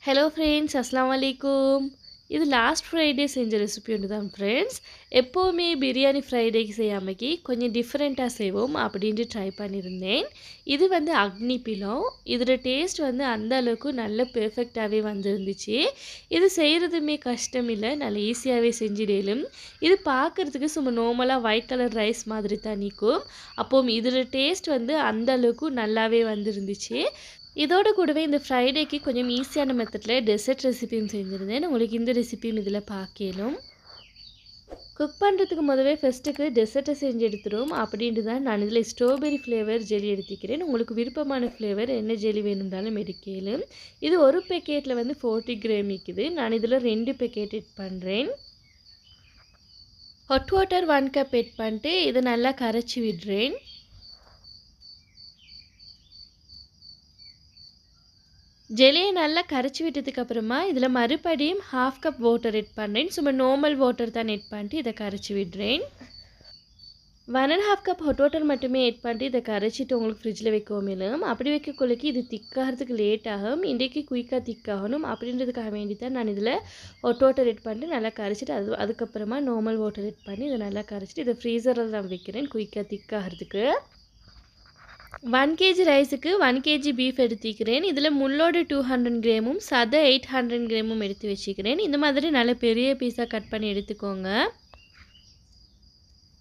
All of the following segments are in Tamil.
Hello friends, Assalamu alaikum. இது லாஸ்ட் ஃப்ரைடே செஞ்ச ரெசிபி ஒன்று தான் ஃப்ரெண்ட்ஸ். எப்போவுமே பிரியாணி ஃப்ரைடேக்கு செய்யாமக்கி கொஞ்சம் டிஃப்ரெண்ட்டாக செய்வோம் அப்படின்ட்டு ட்ரை பண்ணியிருந்தேன். இது வந்து அக்னி பிலவ். இதோட டேஸ்ட் வந்து அந்த அளவுக்கு நல்ல பெர்ஃபெக்டாகவே வந்துருந்துச்சு. இது செய்கிறதுமே கஷ்டம் இல்லை, நல்ல ஈஸியாகவே செஞ்சிடலும். இது பார்க்குறதுக்கு சும்மா நார்மலாக ஒயிட் கலர் ரைஸ் மாதிரி தான் நிற்கும். அப்போ இதோட டேஸ்ட் வந்து அந்த அளவுக்கு நல்லாவே வந்துருந்துச்சு. இதோட கூடவே இந்த ஃப்ரைடேக்கு கொஞ்சம் ஈஸியான மெத்தடில் டெசர்ட் ரெசிபியும் செஞ்சுருந்தேன். உங்களுக்கு இந்த ரெசிபியும் இதில் பார்க்கலும். குக் பண்ணுறதுக்கு முதவே ஃபஸ்ட்டுக்கு டெசர்ட்டை செஞ்சு எடுத்துடும். அப்படின்ட்டு தான் நான் இதில் ஸ்ட்ராபெரி ஃப்ளேவர் ஜெல்லி எடுத்துக்கிறேன். உங்களுக்கு விருப்பமான ஃப்ளேவர் என்ன ஜெல்லி வேணும்னாலும் எடுக்கலும். இது ஒரு பேக்கெட்டில் வந்து 40 கிராம் இருக்குது. நான் இதில் 2 பேக்கெட் எட் பண்ணுறேன். ஹாட் வாட்டர் 1 கப் எட் பண்ணிட்டு இதை நல்லா கரைச்சி விடுறேன். ஜெல்லியை நல்லா கரைச்சி விட்டதுக்கப்புறமா இதில் மறுபடியும் 1/2 கப் வாட்டர் எட் பண்ணுறேன். சும்மா நார்மல் வாட்டர் தான் எட் பண்ணிட்டு இதை கரைச்சி விடுறேன். 1.5 கப் ஹாட் வாட்டர் மட்டுமே எட் பண்ணிட்டு இதை கரைச்சிட்டு உங்களுக்கு ஃப்ரிட்ஜில் வைக்கவும் இல்லைம். அப்படி வைக்கக்குள்ளக்கு இது திக்காகிறதுக்கு லேட் ஆகும். இன்றைக்கு குயிக்காக திக்காகணும் அப்படின்றதுக்காக வேண்டி தான் நான் இதில் ஹாட் வாட்டர் எட் பண்ணிட்டு நல்லா கரைச்சிட்டு அதுக்கப்புறமா நார்மல் வாட்டர் எட் பண்ணி இதை நல்லா கரைச்சிட்டு இதை ஃப்ரீசரில் தான் வைக்கிறேன் குயிக்காக திக்காகிறதுக்கு. 1 kg ரைஸுக்கு 1 kg பீஃப் எடுத்துக்கிறேன். இதில் முள்ளோடு 200 கிராமும் சதை 800 கிராமும் எடுத்து வச்சுக்கிறேன். இந்த மாதிரி நல்ல பெரிய பீஸாக கட் பண்ணி எடுத்துக்கோங்க.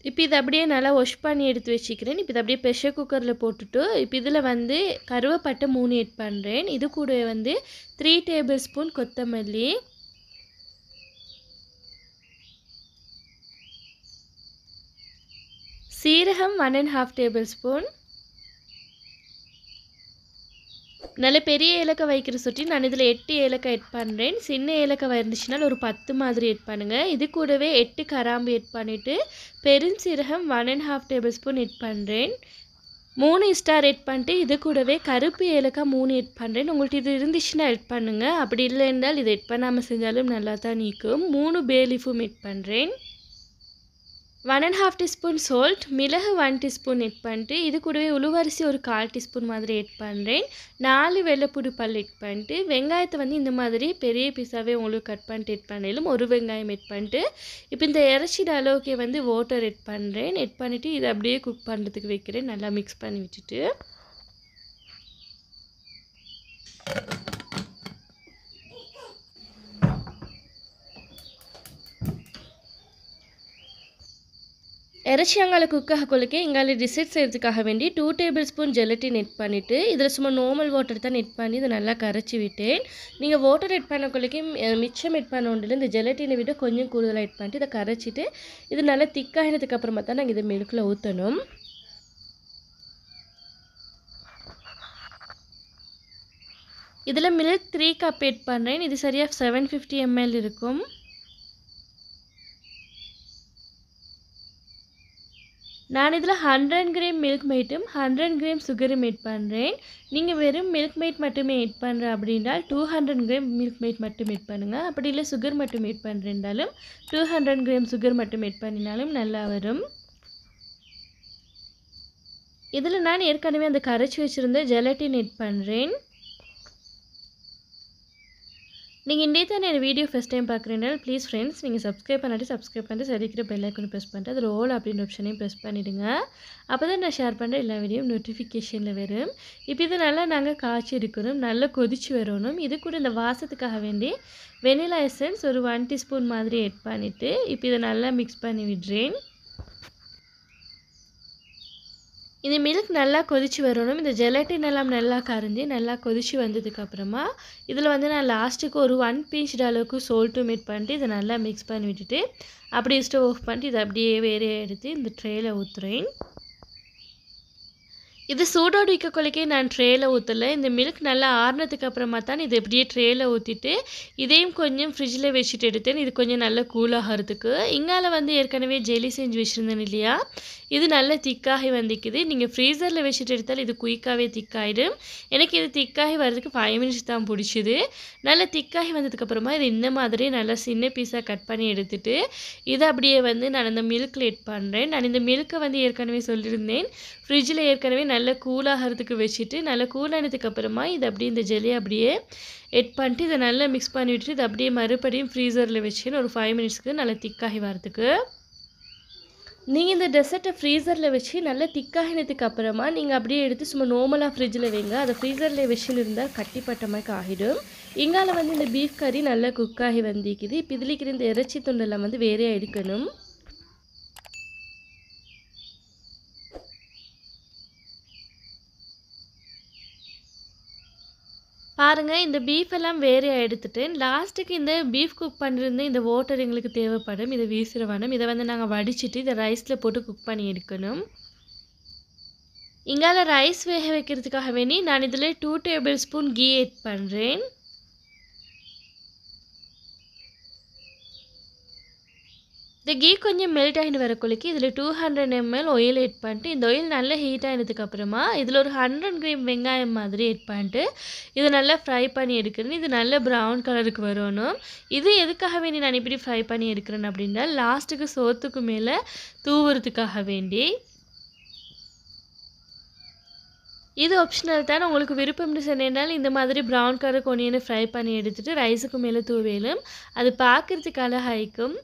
இப்போ இதை அப்படியே நல்லா வாஷ் பண்ணி எடுத்து வச்சுக்கிறேன். இப்போ இதை அப்படியே ப்ரெஷர் குக்கரில் போட்டுட்டு இப்போ இதில் வந்து கருவேப்பட்டை 3 எட் பண்ணுறேன். இது கூட வந்து 3 டேபிள் ஸ்பூன் கொத்தமல்லி, சீரகம் 1.5 டேபிள் ஸ்பூன், நல்ல பெரிய ஏலக்காய் வைக்கிற சுட்டி நான் இதில் 8 ஏலக்காய் எட் பண்ணுறேன். சின்ன ஏலக்காய் இருந்துச்சுனால் ஒரு 10 மாதிரி எட் பண்ணுங்கள். இது கூடவே 8 கராம்பு எட் பண்ணிவிட்டு பெருஞ்சீரகம் 1.5 டேபிள் ஸ்பூன் எட் பண்ணுறேன். 3 ஸ்டார் எட் பண்ணிட்டு இது கூடவே கருப்பு ஏலக்காய் 3 எட் பண்ணுறேன். உங்கள்கிட்ட இது இருந்துச்சுன்னா எட் பண்ணுங்கள். அப்படி இல்லை என்றால் இதை எட் பண்ணாமல் செஞ்சாலும் நல்லா தான் நிற்கும். 3 பே லீஃபும் எட் பண்ணுறேன். 1.5 டீஸ்பூன் சால்ட், மிளகு 1 டீஸ்பூன் எட் பண்ணிட்டு இது கூடவே உளுவரிசி ஒரு 1/4 டீஸ்பூன் மாதிரி எட் பண்ணுறேன். 4 வெள்ளைப்பூடு பல் எட் பண்ணிட்டு வெங்காயத்தை வந்து இந்த மாதிரி பெரிய பீஸாகவே உங்களுக்கு கட் பண்ணிட்டு எட் பண்ணலும் ஒரு வெங்காயம் எட் பண்ணிட்டு இப்போ இந்த இறைச்சிட அளவுக்கு வந்து வாட்டர் எட் பண்ணுறேன். எட் பண்ணிவிட்டு இதை அப்படியே குக் பண்ணுறதுக்கு வைக்கிறேன். நல்லா மிக்ஸ் பண்ணி விட்டுட்டு இறைச்சி அங்கால குக்காக கொள்ளைக்கு இங்கால டிசைட் செய்கிறதுக்காக வேண்டி 2 டேபிள் ஸ்பூன் ஜெலட்டின் எட் பண்ணிவிட்டு இதில் சும்மா நார்மல் வாட்டர் தான் எட் பண்ணி இதை நல்லா கரைச்சி விட்டேன். நீங்கள் வாட்டர் எட் பண்ண கொள்ளைக்கு மிச்சம் எட் பண்ண ஒன்றில் இந்த ஜெலட்டினை விட கொஞ்சம் கூடுதலாக எட் பண்ணிட்டு இதை கரைச்சிட்டு இது நல்லா திக்காகினதுக்கு அப்புறமா தான் நாங்கள் இதை மில்கில் ஊற்றணும். இதில் மில்க் 3 கப் எட் பண்ணுறேன். இது சரியாக 750 ml இருக்கும். நான் இதில் 100 கிராம் மில்க் மெய்ட்டும் 100 கிராம் சுகரும் எட் பண்ணுறேன். நீங்கள் வெறும் மில்க் மெய்ட் மட்டுமே எட் பண்ணுற அப்படின்றால் 200 கிராம் மில்க் மெய்ட் மட்டும் எட் பண்ணுங்கள். அப்படி இல்லை சுகர் மட்டும் எட் பண்ணுறேன்றாலும் 200 கிராம் சுகர் மட்டும் எட் பண்ணினாலும் நல்லா வரும். இதில் நான் ஏற்கனவே அந்த கரைச்சி வச்சுருந்த ஜெலட்டின் எட் பண்ணுறேன். நீங்கள் இன்றைய தான் என் வீடியோ ஃபஸ்ட் டைம் பார்க்குறீங்கன்னா ப்ளீஸ் ஃப்ரெண்ட்ஸ் நீங்கள் சப்ஸ்கிரைப் பண்ணிட்டு சரிக்கிற பெல் ஐக்கனை ப்ரெஸ் பண்ணிட்டு அதில் ஆல் அப்படின்ற ஆப்ஷனையும் ப்ரெஸ் பண்ணிவிடுங்க. அப்போ தான் நான் ஷேர் பண்ணுற எல்லா வீடியோ நோட்டிஃபிகேஷனில் வரும். இப்போ இது நல்லா நாங்கள் காய்ச்சி எடுக்கணும், நல்லா கொதிச்சு வரணும். இது கூட இந்த வாசத்துக்காக வேண்டி வெனிலா எசன்ஸ் ஒரு 1 டீஸ்பூன் மாதிரி எட் பண்ணிவிட்டு இப்போ இதை நல்லா மிக்ஸ் பண்ணி விடுறேன். இந்த மில்க் நல்லா கொதிச்சு வரணும். இந்த ஜெலட்டின் எல்லாம் நல்லா கரைஞ்சி நல்லா கொதிச்சு வந்ததுக்கப்புறமா இதில் வந்து நான் லாஸ்ட்டுக்கு ஒரு 1 பிஞ்ச் அளவுக்கு சால்ட்டும் எட் பண்ணிட்டு இதை நல்லா மிக்ஸ் பண்ணி விட்டுட்டு அப்படியே ஸ்டவ் ஆஃப் பண்ணிட்டு இதை அப்படியே வேறே எடுத்து இந்த ட்ரேயில் ஊற்றுறேன். இது சூடோடு வைக்க கொள்ளைக்கே நான் ட்ரேயில் ஊற்றலை. இந்த மில்க் நல்லா ஆறுனதுக்கு அப்புறமா தான் இது எப்படியே ட்ரேயில் ஊற்றிட்டு இதையும் கொஞ்சம் ஃப்ரிட்ஜில் வச்சுட்டு எடுத்தேன். இது கொஞ்சம் நல்லா கூலாகிறதுக்கு. இங்கால வந்து ஏற்கனவே ஜெல்லி செஞ்சு வச்சுருந்தேன் இல்லையா, இது நல்லா திக்காகி வந்துக்குது. நீங்கள் ஃப்ரீசரில் வச்சுட்டு எடுத்தால் இது குயிக்காகவே திக்காகிடும். எனக்கு இது திக்காகி வர்றதுக்கு 5 மினிட்ஸ் தான் பிடிச்சிது. நல்லா திக்காகி வந்ததுக்கப்புறமா இது இந்த மாதிரி நல்லா சின்ன பீஸாக கட் பண்ணி எடுத்துகிட்டு இதை அப்படியே வந்து நான் அந்த மில்கில் எட் பண்ணுறேன். நான் இந்த மில்கை வந்து ஏற்கனவே சொல்லியிருந்தேன் ஃப்ரிட்ஜில் ஏற்கனவே நல்லா கூல் ஆகிறதுக்கு வச்சுட்டு நல்லா கூல் ஆனதுக்கப்புறமா இதை அப்படியே இந்த ஜெல்லியை அப்படியே எட் பண்ணிட்டு இதை நல்லா மிக்ஸ் பண்ணி விட்டுட்டு இதை அப்படியே மறுபடியும் ஃப்ரீசரில் வச்சுன்னு ஒரு 5 மினிட்ஸ்க்கு நல்லா திக்காகி வரதுக்கு. நீங்கள் இந்த டெசர்ட்டை ஃப்ரீசரில் வச்சு நல்லா திக்காகினதுக்கு அப்புறமா நீங்கள் அப்படியே எடுத்து சும்மா நார்மலாக ஃப்ரிட்ஜில் வைங்க. அதை ஃப்ரீசரில் வச்சுன்னு இருந்தால் கட்டிப்பட்ட மாதிரி ஆகிடும். இங்கால வந்து இந்த பீஃப் கறி நல்லா குக்காகி வந்திக்குது. இப்போ இதுலிக்கிற இந்த இறைச்சி துண்டெல்லாம் வந்து வேறையாக எடுக்கணும். பாருங்கள், இந்த பீஃப் எல்லாம் வேறையாக எடுத்துட்டேன். லாஸ்ட்டுக்கு இந்த பீஃப் குக் பண்ணியிருந்த இந்த வாட்டர் எங்களுக்கு தேவைப்படும். இதை வீசுகிற வேணும். இதை வந்து நாங்கள் வடிச்சிட்டு இதை ரைஸில் போட்டு குக் பண்ணி எடுக்கணும். இங்கால ரைஸ் வேக வைக்கிறதுக்காக வேண்டி நான் இதில் 2 டேபிள் ஸ்பூன் கீ ஆட் பண்ணுறேன். இந்த கீ கொஞ்சம் மெல்ட் ஆகிட்டு வரக்குள்ளைக்கு இதில் 200 ml ஆயில் ஆட் பண்ணிட்டு இந்த ஆயில் நல்லா ஹீட் ஆகினதுக்கப்புறமா இதில் ஒரு 100 கிராம் வெங்காயம் மாதிரி ஆட் பண்ணிட்டு இதை நல்லா ஃப்ரை பண்ணி எடுக்கிறேன். இது நல்ல ப்ரௌன் கலருக்கு வரணும். இது எதுக்காக வேண்டி நான் இப்படி ஃப்ரை பண்ணி எடுக்கிறேன் அப்படின்னா லாஸ்ட்டுக்கு சோத்துக்கு மேலே தூவுறதுக்காக வேண்டி. இது ஆப்ஷனல் தான். உங்களுக்கு விருப்பம்னு சொன்னால் இந்த மாதிரி ப்ரௌன் கலருக்கு ஒனியனை ஃப்ரை பண்ணி எடுத்துகிட்டு ரைஸுக்கு மேலே தூவேலும் அது பார்க்குறதுக்கு அழகாய்க்கும்.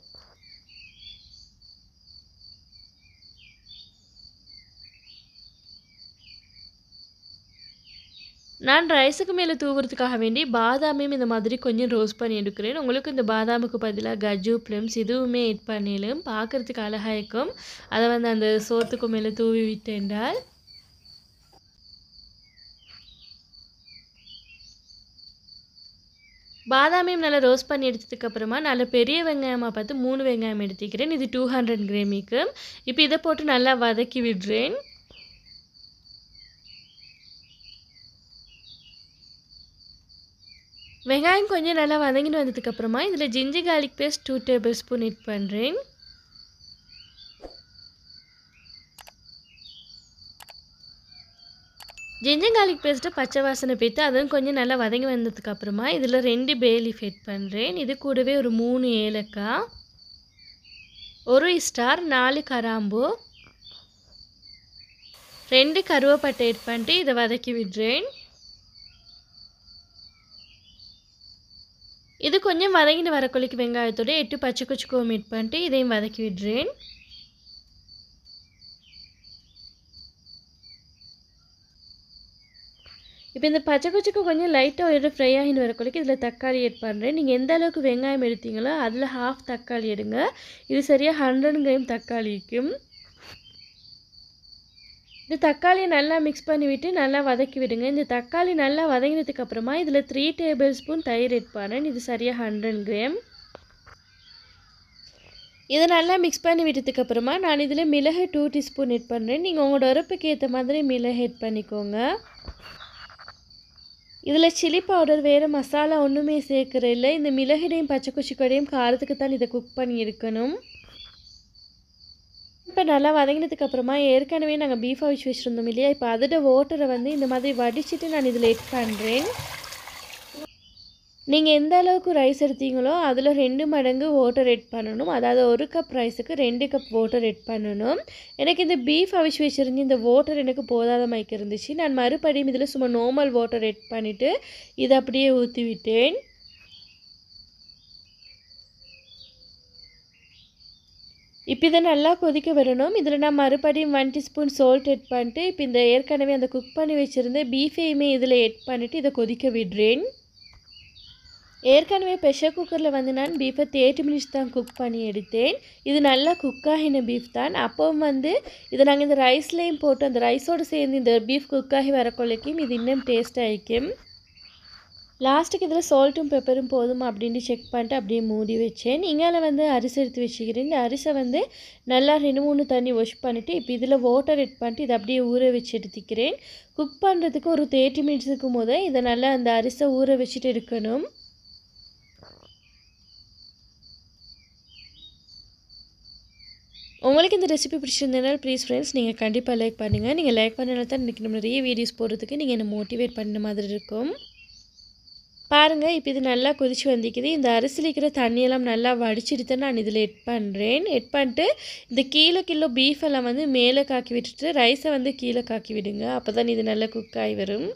நான் ரைஸுக்கு மேலே தூவுறதுக்காக வேண்டி பாதாமையும் இந்த மாதிரி கொஞ்சம் ரோஸ்ட் பண்ணி எடுக்கிறேன். உங்களுக்கு இந்த பாதாமுக்கு பதிலாக கஜு ப்ளம்ஸ் இதுவுமே ஆட் பண்ணிலும் பார்க்குறதுக்கு அழகாக இருக்கும். அதை வந்து அந்த சோத்துக்கு மேலே தூவி விட்டேன்டால் பாதாமையும் நல்லா ரோஸ்ட் பண்ணி எடுத்ததுக்கப்புறமா நல்ல பெரிய வெங்காயமாக பார்த்து 3 வெங்காயம் எடுத்துக்கிறேன். இது 200 கிராமுக்கு. இப்போ இதை போட்டு நல்லா வதக்கி விடுறேன். வெங்காயம் கொஞ்சம் நல்லா வதங்கிட்டு வந்ததுக்கப்புறமா இதில் ginger garlic paste 2 tablespoon add பண்ணுறேன். ஜிஞ்சர் கார்லிக் பேஸ்ட்டை பச்சை வாசனை போய்த்து அதுவும் கொஞ்சம் நல்லா வதங்கி வந்ததுக்கப்புறமா இதில் 2 பே லீஃப் ஆட் பண்ணுறேன். இது கூடவே ஒரு 3 ஏலக்காய், 1 ஸ்டார், 4 கராம்பு, 2 கருவேப்பட்டை ஆட் பண்ணிட்டு இதை வதக்கி விடுறேன். இது கொஞ்சம் வதங்கிட்டு வரக்குள்ளைக்கு வெங்காயத்தோட 8 பச்சை குச்சிக்கோம் ஆட் பண்ணிட்டு இதையும் வதக்கி விடுறேன். இப்போ இந்த பச்சை குச்சிக்கு கொஞ்சம் லைட்டாக ஒரு ஃப்ரை ஆகிட்டு வரக்குள்ளைக்கு இதில் தக்காளி ஆட் பண்ணுறேன். நீங்கள் எந்த அளவுக்கு வெங்காயம் எடுத்தீங்களோ அதில் ஹாஃப் தக்காளி எடுங்க. இது சரியாக 100 கிராம் தக்காளிக்கும். இந்த தக்காளியை நல்லா மிக்ஸ் பண்ணி விட்டு நல்லா வதக்கி விடுங்க. இந்த தக்காளி நல்லா வதங்கினதுக்கப்புறமா இதில் 3 டேபிள் ஸ்பூன் தயிர் ஆட் பண்ணேன். இது சரியாக 100 கிராம். இதை நல்லா மிக்ஸ் பண்ணி விட்டதுக்கப்புறமா நான் இதில் மிளகு 2 டீஸ்பூன் ஆட் பண்ணுறேன். நீங்கள் உங்களோட உரப்புக்கு ஏற்ற மாதிரி மிளகு ஆட் பண்ணிக்கோங்க. இதில் சில்லி பவுடர் வேறு மசாலா ஒன்றுமே சேர்க்குற இல்லை. இந்த மிளகுடையும் பச்சை குச்சிக்கடையும் காரத்துக்கு தான் இதை குக் பண்ணி இருக்கணும். இப்போ நல்லா வதங்கினதுக்கப்புறமா ஏற்கனவே நாங்கள் பீஃப் அவிச்சு வச்சுருந்தோம் இல்லையா, இப்போ அதோட வாட்டரை வந்து இந்த மாதிரி வடிச்சிட்டு நான் இதில் ஆட் பண்ணுறேன். நீங்கள் எந்த அளவுக்கு ரைஸ் எடுத்தீங்களோ அதில் 2 மடங்கு வாட்டர் ஆட் பண்ணணும். அதாவது 1 கப் ரைஸுக்கு 2 கப் வாட்டர் ஆட் பண்ணணும். எனக்கு இந்த பீஃப் அவிச்சு வச்சுருந்து இந்த வாட்டர் எனக்கு போதாத மாதிரி இருந்துச்சு. நான் மறுபடியும் இதில் சும்மா நார்மல் வாட்டர் ஆட் பண்ணிவிட்டு இதை அப்படியே ஊற்றி விட்டேன். இப்போ இதை நல்லா கொதிக்க விடணும். இதில் நான் மறுபடியும் 1 டீஸ்பூன் சால்ட் ஆட் பண்ணிட்டு இப்போ இந்த ஏற்கனவே அந்த குக் பண்ணி வச்சுருந்த பீஃபையுமே இதில் ஆட் பண்ணிவிட்டு இதை கொதிக்க விடுறேன். ஏற்கனவே ப்ரெஷர் குக்கரில் வந்து நான் பீஃபை 30 மினிட்ஸ் தான் குக் பண்ணி எடுத்தேன். இது நல்லா குக்காகின பீஃப் தான். அப்போவும் வந்து இதை நாங்கள் இந்த ரைஸ்லேயும் போட்டு அந்த ரைஸோடு சேர்ந்து இந்த பீஃப் குக்காகி வரக்குள்ளைக்கும் இது இன்னும் டேஸ்ட் ஆகிக்கும். லாஸ்ட்டுக்கு இதில் சால்ட்டும் பெப்பரும் போதும் அப்படின்ட்டு செக் பண்ணிட்டு அப்படியே மூடி வச்சேன். இங்கால வந்து அரிசி எடுத்து வச்சுக்கிறேன். இந்த அரிசை வந்து நல்லா 2-3 தண்ணி வாஷ் பண்ணிவிட்டு இப்போ இதில் வாட்டர் ஆட் பண்ணிட்டு இதை அப்படியே ஊற வச்சு எடுத்துக்கிறேன். குக் பண்ணுறதுக்கு ஒரு 30 மினிட்ஸுக்கு போது இதை நல்லா அந்த அரிசை ஊற வச்சுட்டு இருக்கணும். உங்களுக்கு இந்த ரெசிபி பிடிச்சிருந்ததுனால ப்ளீஸ் ஃப்ரெண்ட்ஸ் நீங்கள் கண்டிப்பாக லைக் பண்ணுங்கள். நீங்கள் லைக் பண்ணனால தான் இன்றைக்கி நம்ம நிறைய வீடியோஸ் போடுறதுக்கு நீங்கள் என்னை மோட்டிவேட் பண்ண மாதிரி இருக்கும். பாருங்க இப்போ இது நல்லா கொதிச்சு வந்திக்குது. இந்த அரிசியில் இருக்கிற தண்ணியெல்லாம் நல்லா வடிச்சிட்டு நான் இதில் எட் பண்ணுறேன். எட் பண்ணிட்டு இந்த கிலோ பீஃப் எல்லாம் வந்து மேலே காக்கி விட்டுட்டு ரைஸை வந்து கீழே காக்கி விடுங்க. அப்போ தான் இது நல்லா குக் ஆகி வரும்.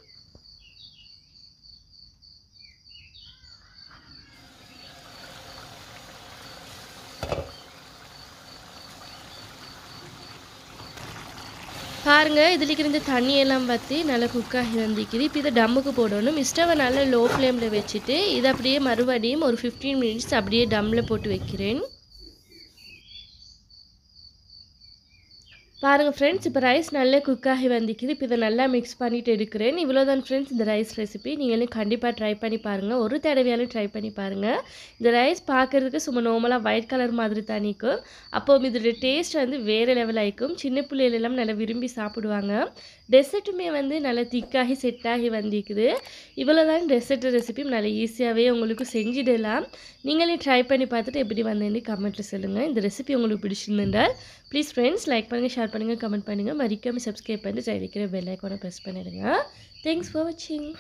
பாருங்க இதில் இருக்கிற இந்த தண்ணியெல்லாம் வற்றி நல்லா குக் ஆகி வந்திக்குது. இப்போ இதை டம்முக்கு போடணும். ஸ்டவ்வை நல்லா லோ ஃப்ளேமில் வச்சுட்டு இதை அப்படியே மறுபடியும் ஒரு 15 மினிட்ஸ் அப்படியே டம்மில் போட்டு வைக்கிறேன். பாருங்கள் ஃப்ரெண்ட்ஸ் இப்போ ரைஸ் நல்லா குக் ஆகி வந்திக்குது. இப்போ இதை நல்லா மிக்ஸ் பண்ணிவிட்டு எடுக்கிறேன். இவ்வளோதான் ஃப்ரெண்ட்ஸ் இந்த ரைஸ் ரெசிபி. நீங்களும் கண்டிப்பாக ட்ரை பண்ணி பாருங்கள். ஒரு தடவையாலும் ட்ரை பண்ணி பாருங்கள். இந்த ரைஸ் பார்க்குறதுக்கு சும்மா நார்மலாக ஒயிட் கலர் மாதிரி தான் நிற்கும். அப்போ இதோட டேஸ்ட் வந்து வேறு லெவல் ஆகிக்கும். சின்ன பிள்ளைகளெல்லாம் நல்லா விரும்பி சாப்பிடுவாங்க. டெசர்ட்டுமே வந்து நல்லா திக்காகி செட் ஆகி வந்திக்குது. இவ்வளோதான் டெசர்ட் ரெசிபி. நல்லா ஈஸியாகவே உங்களுக்கு செஞ்சிடலாம். நீங்களே ட்ரை பண்ணி பார்த்துட்டு எப்படி வந்தேன்னு கமெண்ட்டில் சொல்லுங்கள். இந்த ரெசிபி உங்களுக்கு பிடிச்சிருந்தால் ப்ளீஸ் ஃப்ரெண்ட்ஸ் லைக் பண்ணுங்கள், ஷேர் பண்ணுங்கள், கமெண்ட் பண்ணுங்கள். மறக்காமல் சப்ஸ்கிரைப் பண்ணி சைடில் இருக்கிற பெல் ஐக்கானை ப்ரெஸ் பண்ணிடுங்க. தேங்க்ஸ் ஃபார் வாட்சிங்.